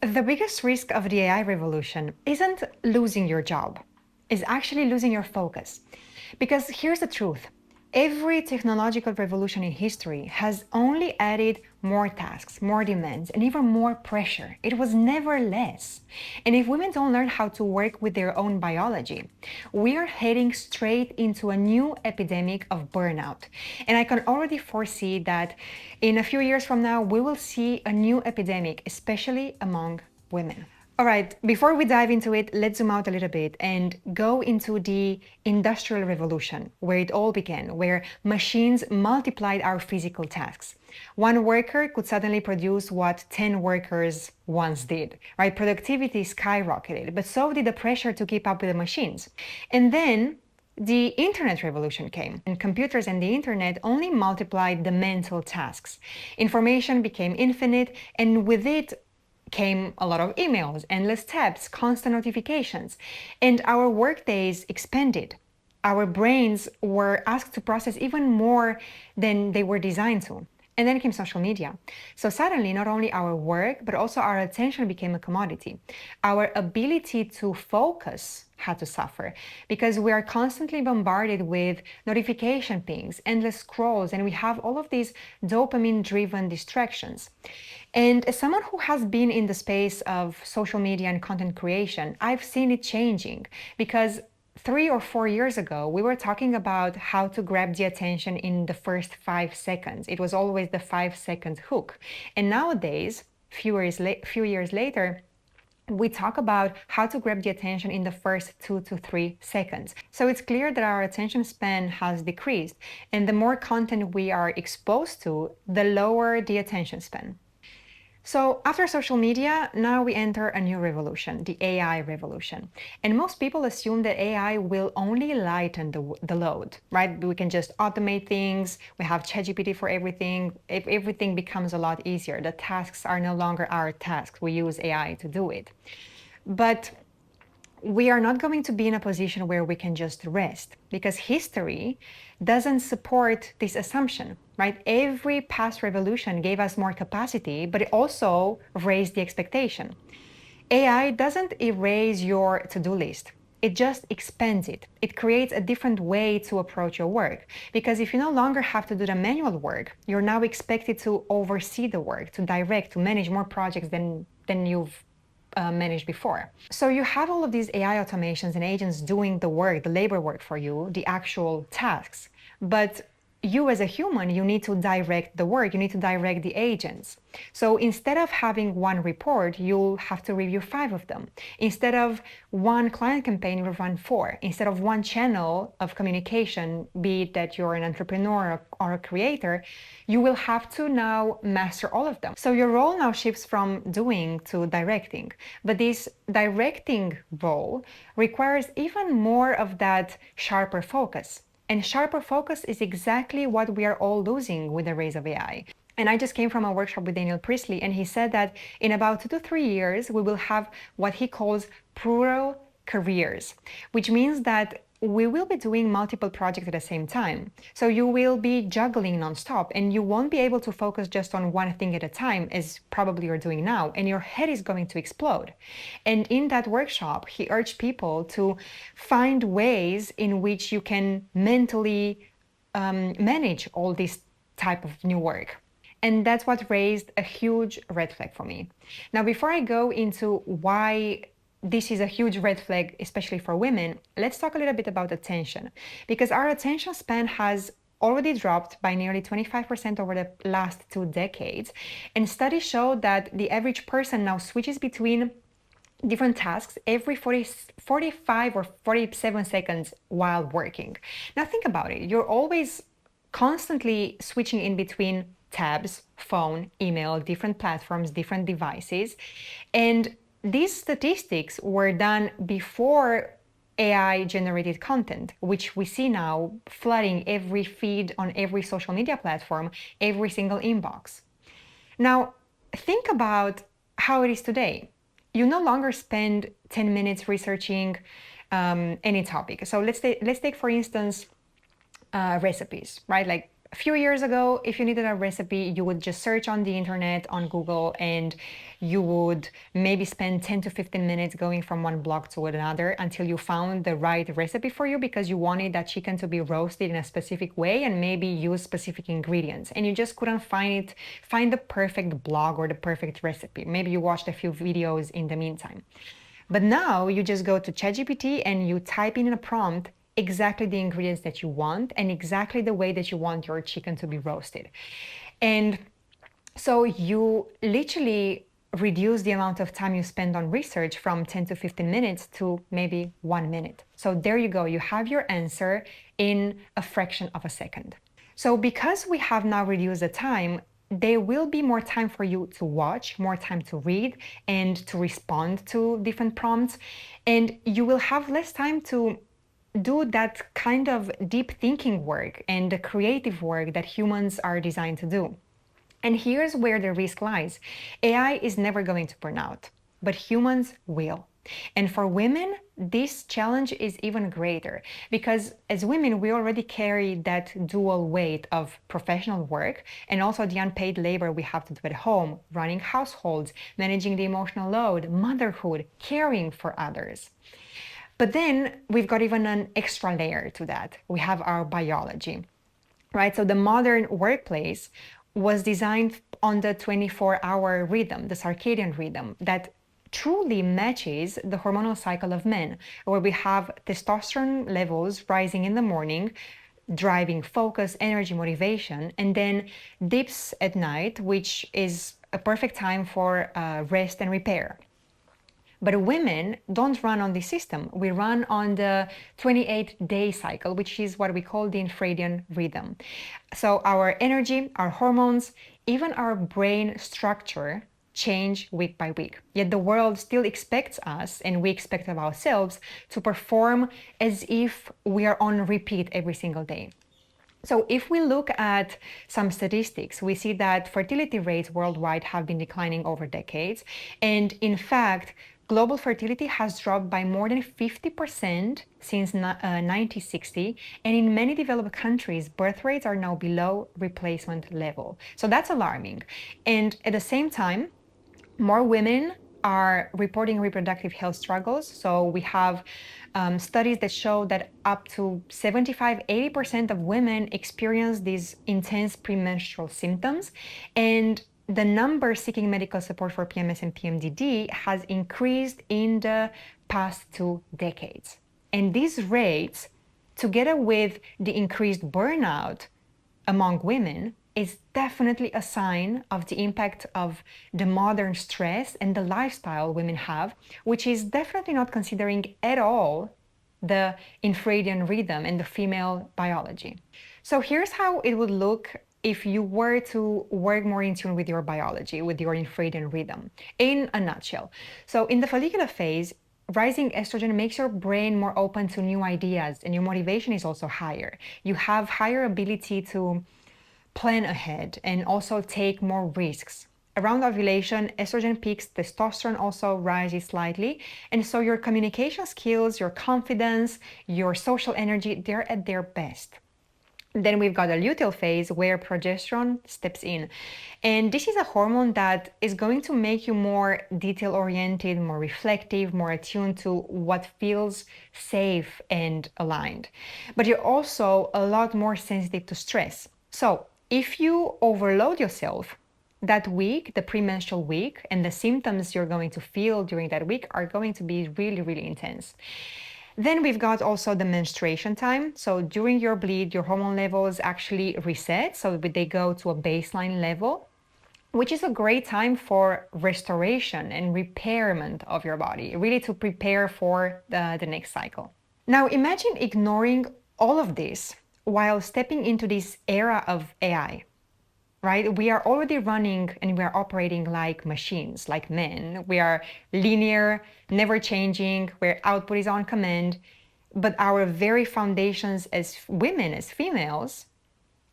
The biggest risk of the AI revolution isn't losing your job, it's actually losing your focus. Because here's the truth. Every technological revolution in history has only added more tasks, more demands, and even more pressure. It was never less. And if women don't learn how to work with their own biology, we are heading straight into a new epidemic of burnout. And I can already foresee that in a few years from now, we will see a new epidemic, especially among women. All right, before we dive into it, let's zoom out a little bit and go into the Industrial Revolution, where it all began, where machines multiplied our physical tasks. One worker could suddenly produce what 10 workers once did, right? Productivity skyrocketed, but so did the pressure to keep up with the machines. And then the internet revolution came, and computers and the internet only multiplied the mental tasks. Information became infinite, and with it, came a lot of emails, endless tabs, constant notifications, and our workdays expanded. Our brains were asked to process even more than they were designed to. And then came social media. So suddenly, not only our work, but also our attention became a commodity. Our ability to focus had to suffer because we are constantly bombarded with notification pings, endless scrolls, and we have all of these dopamine-driven distractions. And as someone who has been in the space of social media and content creation, I've seen it changing because 3 or 4 years ago, we were talking about how to grab the attention in the first 5 seconds. It was always the 5 second hook. And nowadays, few years later, we talk about how to grab the attention in the first 2 to 3 seconds. So it's clear that our attention span has decreased. And the more content we are exposed to, the lower the attention span. So after social media, now we enter a new revolution, the AI revolution. And most people assume that AI will only lighten the load, right? We can just automate things. We have ChatGPT for everything. If everything becomes a lot easier, the tasks are no longer our tasks. We use AI to do it. But we are not going to be in a position where we can just rest because history doesn't support this assumption, right? Every past revolution gave us more capacity, but it also raised the expectation. AI doesn't erase your to-do list. It just expands it. It creates a different way to approach your work. Because if you no longer have to do the manual work, you're now expected to oversee the work, to direct, to manage more projects than you've managed before. So you have all of these AI automations and agents doing the work, the labor work for you, the actual tasks. But you as a human, you need to direct the work, you need to direct the agents. So instead of having one report, you'll have to review 5 of them. Instead of one client campaign, you'll run 4. Instead of one channel of communication, be it that you're an entrepreneur or a creator, you will have to now master all of them. So your role now shifts from doing to directing. But this directing role requires even more of that sharper focus. And sharper focus is exactly what we are all losing with the rise of AI. And I just came from a workshop with Daniel Priestley, and he said that in about 2 to 3 years, we will have what he calls plural careers, which means that we will be doing multiple projects at the same time. So you will be juggling nonstop and you won't be able to focus just on one thing at a time as probably you're doing now, and your head is going to explode. And in that workshop, he urged people to find ways in which you can mentally manage all this type of new work. And that's what raised a huge red flag for me. Now, before I go into why this is a huge red flag, especially for women, let's talk a little bit about attention, because our attention span has already dropped by nearly 25% over the last 2 decades. And studies show that the average person now switches between different tasks every 45 or 47 seconds while working. Now think about it. You're always constantly switching in between tabs, phone, email, different platforms, different devices. And these statistics were done before AI generated content, which we see now flooding every feed on every social media platform, every single inbox. Now, think about how it is today. You no longer spend 10 minutes researching any topic. So let's take for instance, recipes, right? Like A few years ago, if you needed a recipe, you would just search on the internet, on Google, and you would maybe spend 10 to 15 minutes going from one blog to another until you found the right recipe for you, because you wanted that chicken to be roasted in a specific way and maybe use specific ingredients. And you just couldn't find the perfect blog or the perfect recipe. Maybe you watched a few videos in the meantime. But now you just go to ChatGPT and you type in a prompt exactly the ingredients that you want and exactly the way that you want your chicken to be roasted. And so you literally reduce the amount of time you spend on research from 10 to 15 minutes to maybe 1 minute. So there you go, you have your answer in a fraction of a second. So because we have now reduced the time, there will be more time for you to watch, more time to read, and to respond to different prompts. And you will have less time to do that kind of deep thinking work and the creative work that humans are designed to do. And here's where the risk lies. AI is never going to burn out, but humans will. And for women, this challenge is even greater because as women, we already carry that dual weight of professional work and also the unpaid labor we have to do at home, running households, managing the emotional load, motherhood, caring for others. But then we've got even an extra layer to that. We have our biology, right? So the modern workplace was designed on the 24-hour rhythm, the circadian rhythm, that truly matches the hormonal cycle of men, where we have testosterone levels rising in the morning, driving focus, energy, motivation, and then dips at night, which is a perfect time for rest and repair. But women don't run on this system. We run on the 28-day cycle, which is what we call the infradian rhythm. So our energy, our hormones, even our brain structure change week by week. Yet the world still expects us, and we expect of ourselves, to perform as if we are on repeat every single day. So if we look at some statistics, we see that fertility rates worldwide have been declining over decades. And in fact, global fertility has dropped by more than 50% since 1960. And in many developed countries, birth rates are now below replacement level. So that's alarming. And at the same time, more women are reporting reproductive health struggles. So we have studies that show that up to 75-80% of women experience these intense premenstrual symptoms. And the number seeking medical support for PMS and PMDD has increased in the past 2 decades. And these rates, together with the increased burnout among women, is definitely a sign of the impact of the modern stress and the lifestyle women have, which is definitely not considering at all the infradian rhythm and the female biology. So here's how it would look if you were to work more in tune with your biology, with your infradian rhythm, in a nutshell. So in the follicular phase, rising estrogen makes your brain more open to new ideas, and your motivation is also higher. You have higher ability to plan ahead and also take more risks. Around ovulation, estrogen peaks, testosterone also rises slightly. And so your communication skills, your confidence, your social energy, they're at their best. Then we've got a luteal phase where progesterone steps in. And this is a hormone that is going to make you more detail-oriented, more reflective, more attuned to what feels safe and aligned. But you're also a lot more sensitive to stress. So if you overload yourself that week, the premenstrual week, and the symptoms you're going to feel during that week are going to be really, really intense. Then we've got also the menstruation time. So during your bleed, your hormone levels actually reset. So they go to a baseline level, which is a great time for restoration and repairment of your body, really to prepare for the next cycle. Now imagine ignoring all of this while stepping into this era of AI, right? We are already running and we are operating like machines, like men. We are linear, never changing, where output is on command. But our very foundations as women, as females,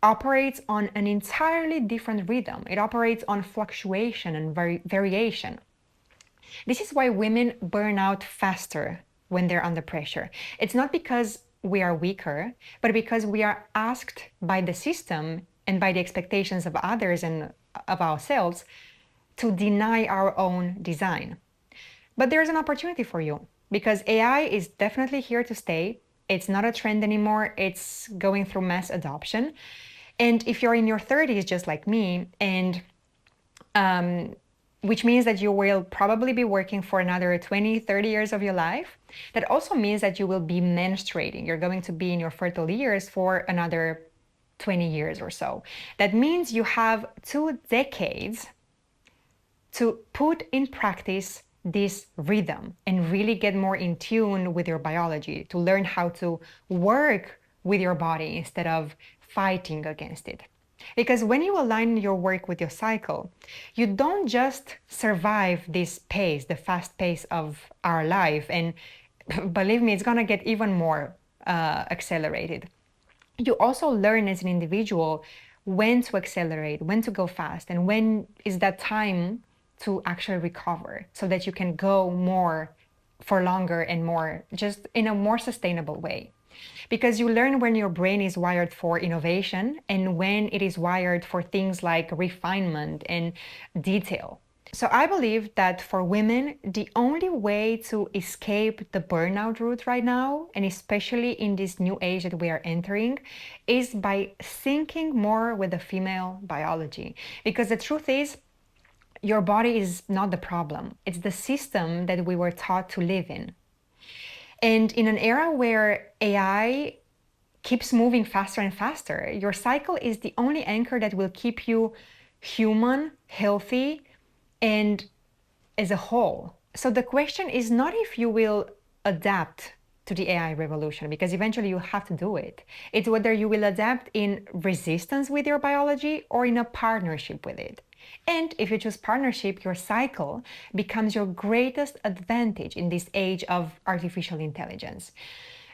operates on an entirely different rhythm. It operates on fluctuation and variation. This is why women burn out faster when they're under pressure. It's not because we are weaker, but because we are asked by the system and by the expectations of others and of ourselves to deny our own design. But there's an opportunity for you because AI is definitely here to stay. It's not a trend anymore. It's going through mass adoption. And if you're in your 30s, just like me, and which means that you will probably be working for another 20, 30 years of your life. That also means that you will be menstruating. You're going to be in your fertile years for another 20 years or so. That means you have 2 decades to put in practice this rhythm and really get more in tune with your biology, to learn how to work with your body instead of fighting against it. Because when you align your work with your cycle, you don't just survive this pace, the fast pace of our life, and believe me, it's gonna get even more accelerated. You also learn as an individual when to accelerate, when to go fast, and when is that time to actually recover so that you can go more for longer and more, just in a more sustainable way. Because you learn when your brain is wired for innovation and when it is wired for things like refinement and detail. So I believe that for women, the only way to escape the burnout route right now, and especially in this new age that we are entering, is by syncing more with the female biology. Because the truth is, your body is not the problem. It's the system that we were taught to live in. And in an era where AI keeps moving faster and faster, your cycle is the only anchor that will keep you human, healthy, and as a whole. So the question is not if you will adapt to the AI revolution, because eventually you have to do it. It's whether you will adapt in resistance with your biology or in a partnership with it. And if you choose partnership, your cycle becomes your greatest advantage in this age of artificial intelligence.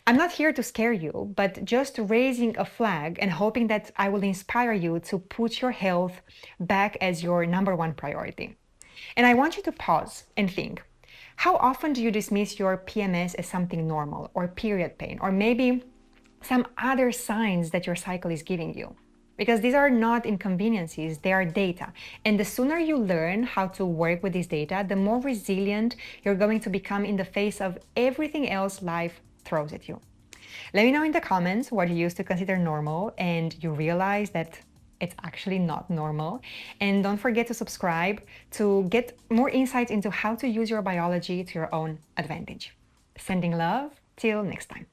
I'm not here to scare you, but just raising a flag and hoping that I will inspire you to put your health back as your #1 priority. And I want you to pause and think, how often do you dismiss your PMS as something normal, or period pain, or maybe some other signs that your cycle is giving you? Because these are not inconveniences, they are data. And the sooner you learn how to work with this data, the more resilient you're going to become in the face of everything else life throws at you. Let me know in the comments what you used to consider normal and you realize that it's actually not normal. And don't forget to subscribe to get more insights into how to use your biology to your own advantage. Sending love, till next time.